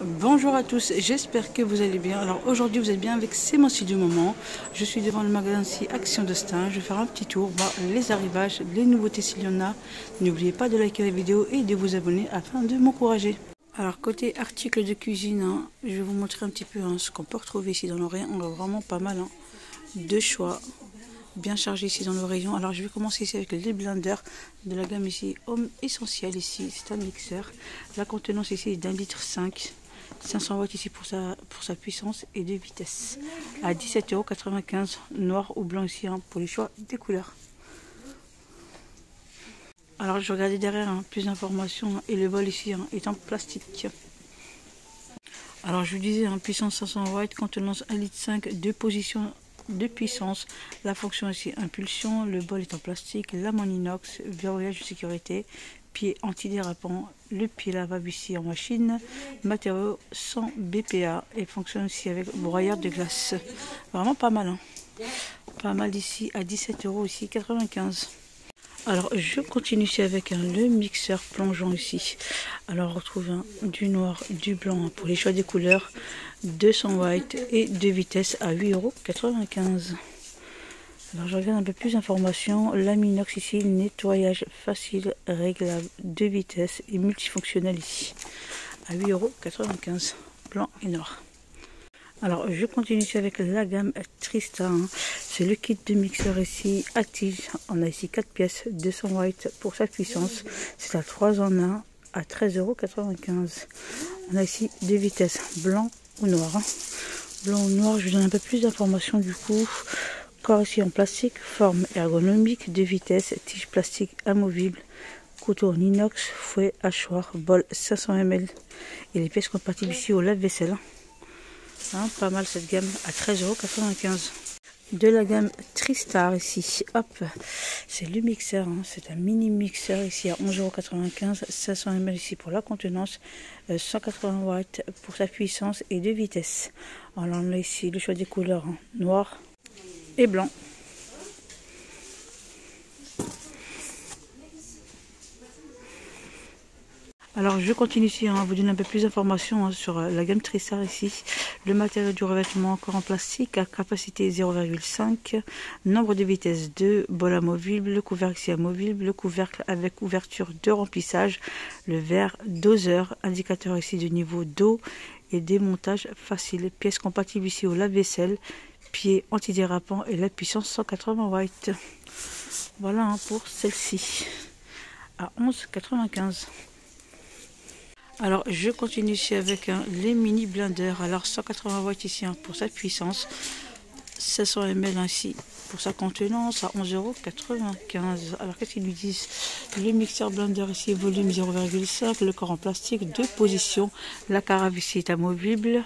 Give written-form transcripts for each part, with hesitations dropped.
Bonjour à tous, j'espère que vous allez bien. Alors aujourd'hui vous êtes bien avec C'est mon style du moment. Je suis devant le magasin ici Action de Stein. Je vais faire un petit tour, voir les arrivages, les nouveautés s'il y en a. N'oubliez pas de liker la vidéo et de vous abonner afin de m'encourager. Alors côté articles de cuisine, je vais vous montrer un petit peu ce qu'on peut retrouver ici dans le rayon. On a vraiment pas mal de choix. Bien chargé ici dans le rayon. Alors je vais commencer ici avec les blenders de la gamme ici Homme Essentiel. Ici c'est un mixeur. La contenance ici est d'1,5 litre. 500 watts ici pour sa puissance et de vitesse. À 17,95 €, noir ou blanc ici pour les choix des couleurs. Alors je regardais derrière plus d'informations et le bol ici est en plastique. Alors je vous disais puissance 500 watts, contenance 1,5 litre, 2 positions de puissance, la fonction ici impulsion, le bol est en plastique, lame en inox, verrouillage de sécurité, pied antidérapant, le pied lavable ici en machine, matériaux 100 BPA et fonctionne aussi avec broyeur de glace. Vraiment pas mal, pas mal ici à 17 € ici 95. Alors je continue ici avec le mixeur plongeant ici. Alors on retrouve du noir, du blanc pour les choix des couleurs, 200 watts et de vitesse à 8,95 €. Alors je regarde un peu plus d'informations. Lame inox ici, nettoyage facile, réglable, de vitesse et multifonctionnel ici à 8,95 €, blanc et noir. Alors je continue ici avec la gamme Trista. C'est le kit de mixeur ici à tige. On a ici 4 pièces, 200 watts pour sa puissance. C'est à 3 en 1 à 13,95 €. On a ici deux vitesses, blanc ou noir. Blanc ou noir, je vous donne un peu plus d'informations du coup. Corps ici en plastique, forme ergonomique, de vitesse, tige plastique amovible, couteau en inox, fouet, hachoir, bol 500 ml. Et les pièces compatibles ici au lave-vaisselle. Pas mal cette gamme à 13,95 €. De la gamme Tristar ici, hop, c'est le mixeur, c'est un mini mixeur ici à 11,95 €, 500 ml ici pour la contenance, 180 watts pour sa puissance et de vitesse. Alors on a ici le choix des couleurs noir et blanc. Alors je continue ici à vous donner un peu plus d'informations sur la gamme Tristar ici. Le matériau du revêtement encore en plastique à capacité 0,5, nombre de vitesse 2, bol amovible, le couvercle ici amovible, le couvercle avec ouverture de remplissage, le verre doseur, indicateur ici de niveau d'eau et démontage facile. Pièces compatibles ici au lave-vaisselle, pied antidérapant et la puissance 180 watts. Voilà pour celle-ci à 11,95 €. Alors je continue ici avec les mini blenders. Alors 180 watts ici pour sa puissance, 500 ml ici pour sa contenance à 11,95 €. Alors qu'est-ce qu'ils nous disent? Le mixeur blender ici volume 0,5, le corps en plastique, 2 positions, la carafe ici est amovible,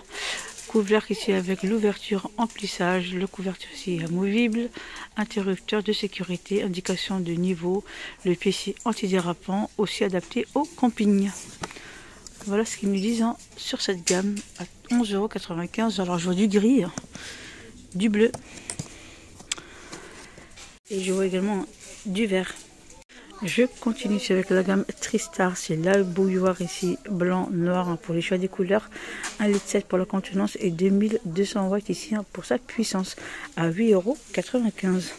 couvercle ici avec l'ouverture en plissage, le couvercle ici amovible, interrupteur de sécurité, indication de niveau, le pied ici antidérapant, aussi adapté au camping. Voilà ce qu'ils nous disent sur cette gamme à 11,95 €. Alors je vois du gris, du bleu et je vois également du vert. Je continue ici avec la gamme Tristar, c'est la bouilloire ici blanc, noir pour les choix des couleurs, 1,7 litre pour la contenance et 2200 watts ici pour sa puissance à 8,95 €.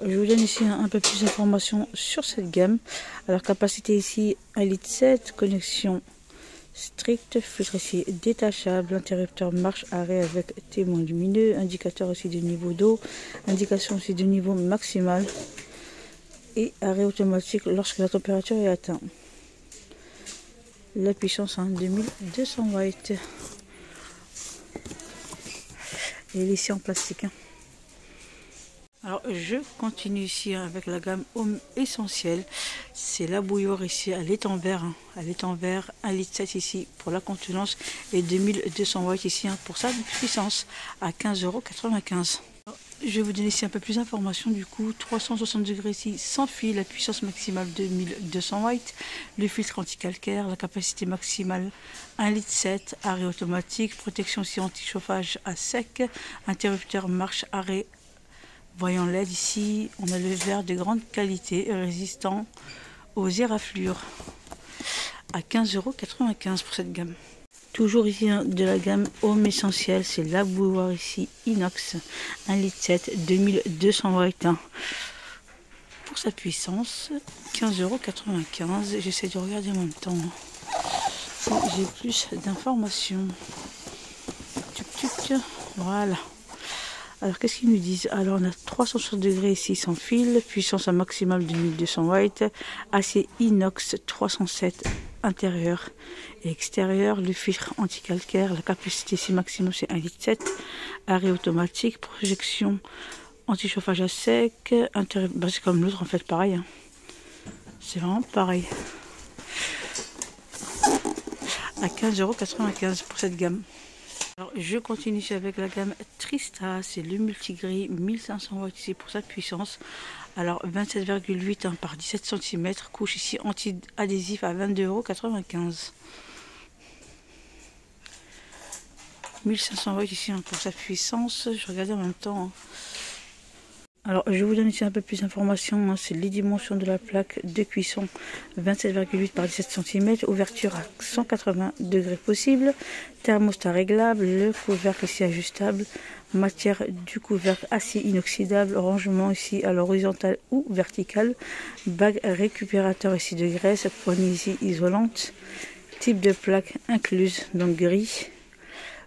Je vous donne ici un peu plus d'informations sur cette gamme. Alors capacité ici 1,7 litre, connexion stricte, filtre ici détachable, interrupteur marche arrêt avec témoin lumineux, indicateur aussi de niveau d'eau, indication aussi de niveau maximal et arrêt automatique lorsque la température est atteinte. La puissance 2200 watts. Et il est ici en plastique. Alors je continue ici avec la gamme Homme Essentiel. C'est la bouilloire ici, elle est en verre. Elle est en verre, 1,7 litre ici pour la contenance et 2200 watts ici pour sa puissance à 15,95 €. Je vais vous donner ici un peu plus d'informations du coup. 360 degrés ici sans fil, la puissance maximale 2200 watts, le filtre anti-calcaire, la capacité maximale 1,7 litre, arrêt automatique, protection aussi anti-chauffage à sec, interrupteur marche arrêt. Voyant LED ici, on a le verre de grande qualité résistant aux éraflures. à 15,95 € pour cette gamme. Toujours ici de la gamme Homme Essentiel, c'est la bouilloire ici inox 1,7 litre 2200 watts. Pour sa puissance, 15,95 €. J'essaie de regarder en même temps si j'ai plus d'informations. Voilà. Alors qu'est-ce qu'ils nous disent? Alors on a 360 degrés ici sans fil, puissance maximale de 1200 watts, acier inox 307 intérieur et extérieur, le filtre anti-calcaire, la capacité ici maximum c'est 1,7 litre, arrêt automatique, projection anti-chauffage à sec, intérieur, bah, c'est comme l'autre en fait pareil, hein. C'est vraiment pareil. À 15,95 € pour cette gamme. Alors, je continue avec la gamme Trista, c'est le multigris 1500 watts ici pour sa puissance. Alors 27,8 par 17 cm, couche ici anti-adhésif à 22,95 €. 1500 watts ici pour sa puissance, je regardais en même temps. Alors je vous donne ici un peu plus d'informations, c'est les dimensions de la plaque de cuisson, 27,8 par 17 cm, ouverture à 180 degrés possible, thermostat réglable, le couvercle ici ajustable, matière du couvercle acier inoxydable, rangement ici à l'horizontale ou verticale, bague récupérateur ici de graisse, poignée ici isolante, type de plaque incluse, donc gris,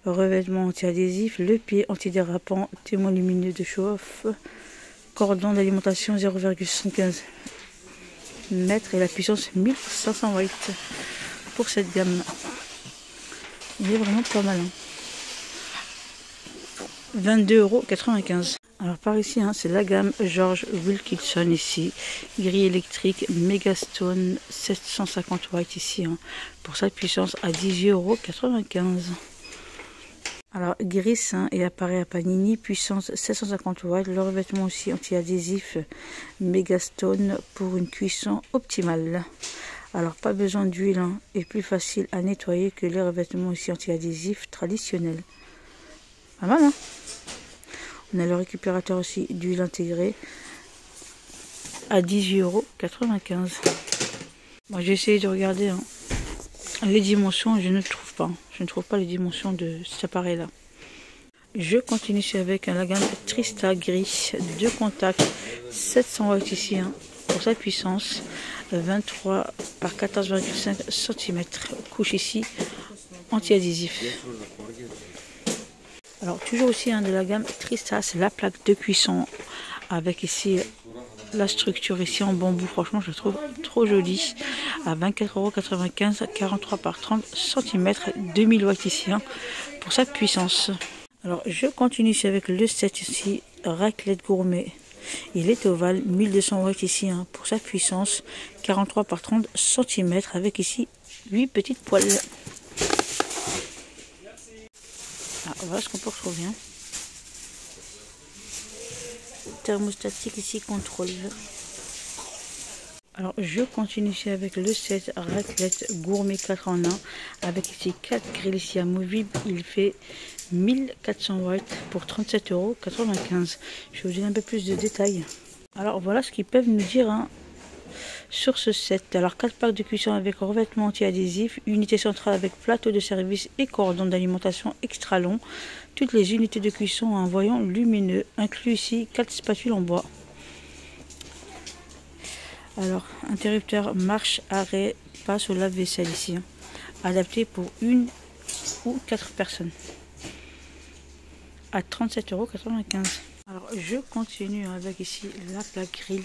revêtement anti-adhésif, le pied antidérapant, témoin lumineux de chauffe, cordon d'alimentation 0,75 m et la puissance 1500 watts pour cette gamme. Il est vraiment pas mal, hein. 22,95 €. Alors par ici, hein, c'est la gamme George Wilkinson ici, grille électrique Megastone 750 watts ici, hein, pour sa puissance à 18,95 €. Alors gris et appareil à panini, puissance 750 watts, le revêtement aussi anti-adhésif Megastone pour une cuisson optimale. Alors pas besoin d'huile, hein, et plus facile à nettoyer que les revêtements aussi anti-adhésifs traditionnels. Pas mal, hein. On a le récupérateur aussi d'huile intégrée à 18,95 €. Bon, j'ai essayé de regarder, hein, les dimensions, je ne trouve pas. Je ne trouve pas les dimensions de cet appareil là. Je continue avec la gamme Trista gris de contact 700 watts ici, hein, pour sa puissance 23 par 14,5 cm. Couche ici anti-adhésif. Alors toujours aussi, hein, de la gamme Trista, c'est la plaque de cuisson avec ici la structure ici en bambou. Franchement je la trouve trop jolie, à 24,95 €, 43 par 30 cm, 2000 watts ici, hein, pour sa puissance. Alors je continue ici avec le set ici raclette gourmet, il est ovale, 1200 watts ici, hein, pour sa puissance, 43 par 30 cm, avec ici 8 petites poêles. Ah, voilà ce qu'on peut retrouver, hein. Thermostatique ici, contrôle. Alors je continue ici avec le set raclette gourmet 4 en 1, avec ici 4 grilles ici amovibles. Il fait 1400 watts pour 37,95 €. Je vais vous donner un peu plus de détails. Alors voilà ce qu'ils peuvent nous dire, hein, sur ce set. Alors 4 packs de cuisson avec revêtement anti-adhésif, unité centrale avec plateau de service et cordon d'alimentation extra long. Toutes les unités de cuisson ont un voyant lumineux, inclus ici 4 spatules en bois. Alors interrupteur marche arrêt passe au lave-vaisselle ici, hein, adapté pour 1 ou 4 personnes, à 37,95 €. Alors je continue avec ici la plaque grill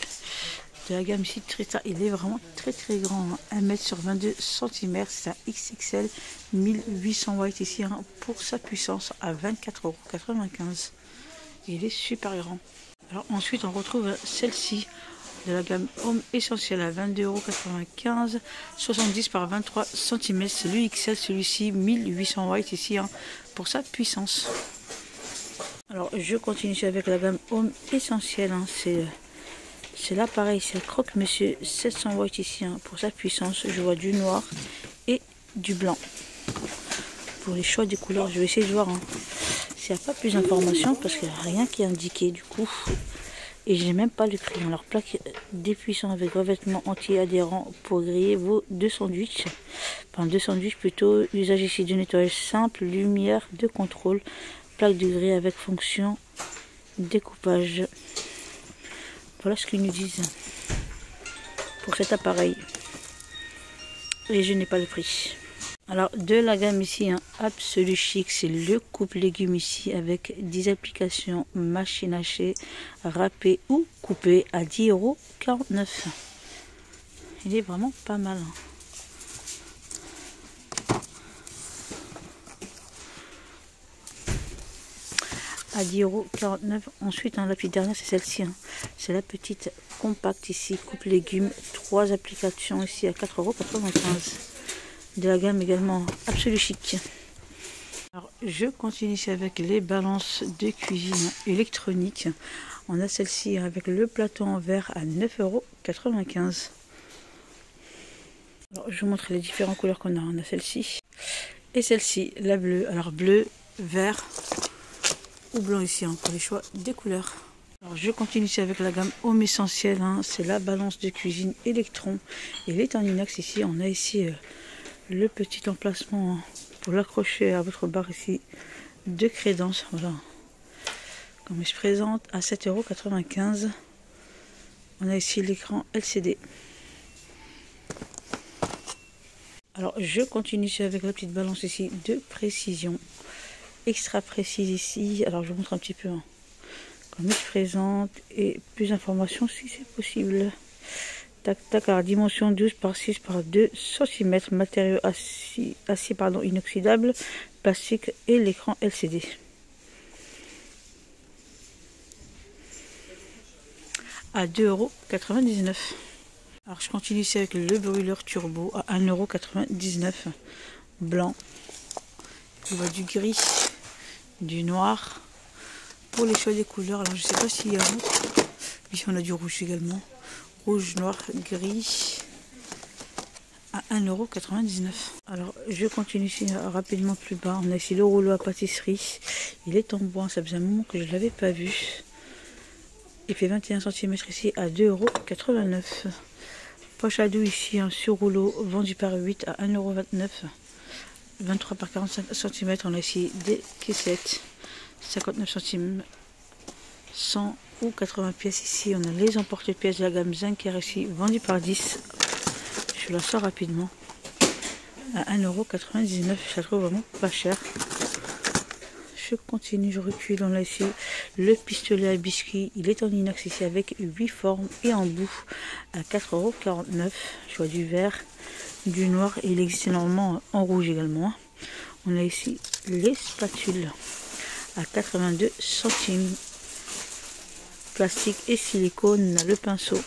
de la gamme ici Trista. Il est vraiment très grand, hein, 1 m sur 22 cm, c'est un XXL 1800 watts ici, hein, pour sa puissance à 24,95 €. Il est super grand. Alors ensuite on retrouve celle-ci de la gamme Homme Essentiel à 22,95 €, 70 par 23 cm, c'est le XL, celui-ci 1800 watts ici, hein, pour sa puissance. Alors je continue avec la gamme Homme Essentiel, hein, c'est l'appareil, c'est le croque-monsieur 700 watts ici, hein, pour sa puissance. Je vois du noir et du blanc. Pour les choix des couleurs, je vais essayer de voir, hein, s'il n'y a pas plus d'informations, parce qu'il n'y a rien qui est indiqué du coup. Et j'ai même pas le prix. Alors, plaque dépuissant avec revêtement anti-adhérent pour griller vos 2 sandwichs. Enfin, 2 sandwichs plutôt. Usage ici de nettoyage simple, lumière de contrôle. Plaque de grille avec fonction découpage. Voilà ce qu'ils nous disent pour cet appareil. Et je n'ai pas le prix. Alors, de la gamme ici, Absolu Chic, c'est le coupe légumes ici avec 10 applications, machine hachée, râpée ou coupée à 10,49 €. Il est vraiment pas mal. À 10,49 €. Ensuite, la petite dernière, c'est celle-ci. C'est la petite compacte ici, coupe légumes, 3 applications ici à 4,95 €. De la gamme également Absolu Chic. Alors, je continue ici avec les balances de cuisine électroniques. On a celle-ci avec le plateau en verre à 9,95 €. Alors, je vous montre les différentes couleurs qu'on a. On a celle-ci et celle-ci, la bleue. Alors bleu, vert ou blanc ici, pour les choix des couleurs. Alors, je continue ici avec la gamme Homme Essentiel. C'est la balance de cuisine électron. Il est en inox ici. On a ici le petit emplacement pour l'accrocher à votre barre ici de crédence. Voilà comme il se présente à 7,95 €. On a ici l'écran LCD. Alors, je continue ici avec la petite balance ici de précision extra précise ici. Alors, je vous montre un petit peu comme il se présente et plus d'informations si c'est possible. Tac tac. Alors, dimension 12 par 6 par 2 cm, matériau acier inoxydable, plastique et l'écran LCD. À 2,99 €. Alors, je continue ici avec le brûleur turbo à 1,99 €, blanc. On voit du gris, du noir. Pour les choix des couleurs, alors je sais pas s'il y a rouge. Ici on a du rouge également. Rouge, noir, gris à 1,99 €. Alors je continue ici rapidement plus bas. On a ici le rouleau à pâtisserie. Il est en bois, ça faisait un moment que je ne l'avais pas vu. Il fait 21 cm ici à 2,89 €. Poche à dos ici, sur rouleau, vendu par 8 à 1,29 €. 23 par 45 cm. On a ici des caissettes. 59 centimes, 100 ou 80 pièces ici. On a les emporte-pièces de la gamme Zinker ici, vendu par 10. Je la sors rapidement à 1,99 €. Je la trouve vraiment pas cher. Je continue, je recule. On a ici le pistolet à biscuits. Il est en inox ici avec 8 formes et en bout à 4,49 €. Je vois du vert, du noir et il existe énormément en rouge également. On a ici les spatules à 82 centimes. Plastique et silicone. Le pinceau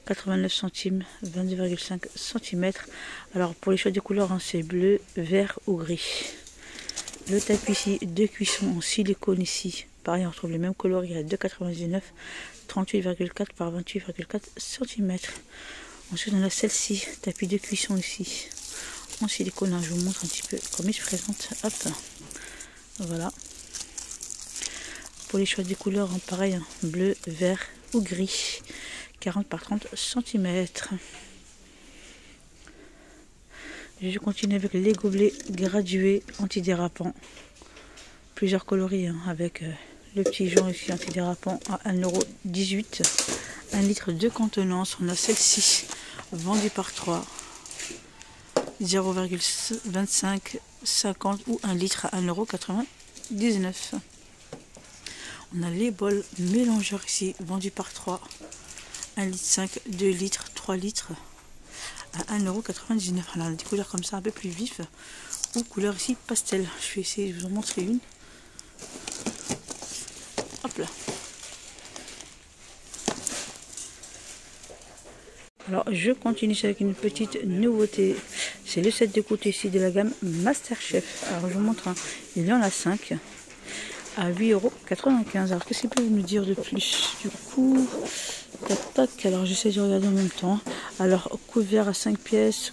89 centimes, 22,5 cm. Alors pour les choix de couleurs, c'est bleu, vert ou gris. Le tapis ici de cuisson en silicone ici. Pareil, on retrouve les mêmes coloris à 2,99 €, 38,4 par 28,4 cm. Ensuite on a celle-ci, tapis de cuisson ici en silicone. Je vous montre un petit peu comment il se présente. Hop. Voilà. Pour les choix des couleurs, pareil, bleu, vert ou gris. 40 par 30 cm. Je continue avec les gobelets gradués antidérapants. Plusieurs coloris avec le petit jaune ici antidérapant à 1,18 €. 1 litre de contenance. On a celle-ci vendue par 3. 0,25, 50 ou 1 litre à 1,99 €. On a les bols mélangeurs ici, vendus par 3. 1,5 litre, 2 litres, 3 litres à 1,99 €. Alors, des couleurs comme ça un peu plus vives ou couleur ici pastel. Je vais essayer de vous en montrer une. Hop là. Alors, je continue avec une petite nouveauté. C'est le set de côté ici de la gamme Masterchef. Alors, je vous montre. Il y en a 5 à 8,95 €. Alors, qu'est-ce qu'il peut nous dire de plus? Du coup, tac, tac. Alors, j'essaie de regarder en même temps. Alors, couvert à 5 pièces.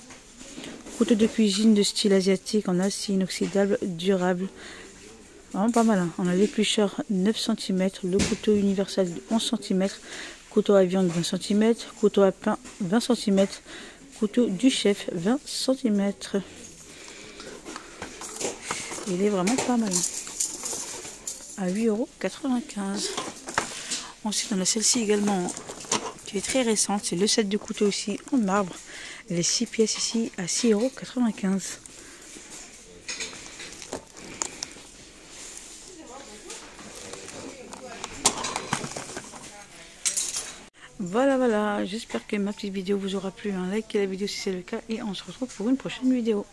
Couteau de cuisine de style asiatique en acier inoxydable durable. Vraiment pas mal. Hein. On a l'éplucheur 9 cm, le couteau universel de 11 cm, couteau à viande 20 cm, couteau à pain 20 cm, couteau du chef 20 cm. Il est vraiment pas mal. À 8,95 €. Ensuite, on a celle-ci également qui est très récente. C'est le set de couteau aussi en marbre. Les 6 pièces ici à 6,95 €. Voilà, j'espère que ma petite vidéo vous aura plu. Likez la vidéo si c'est le cas et on se retrouve pour une prochaine vidéo.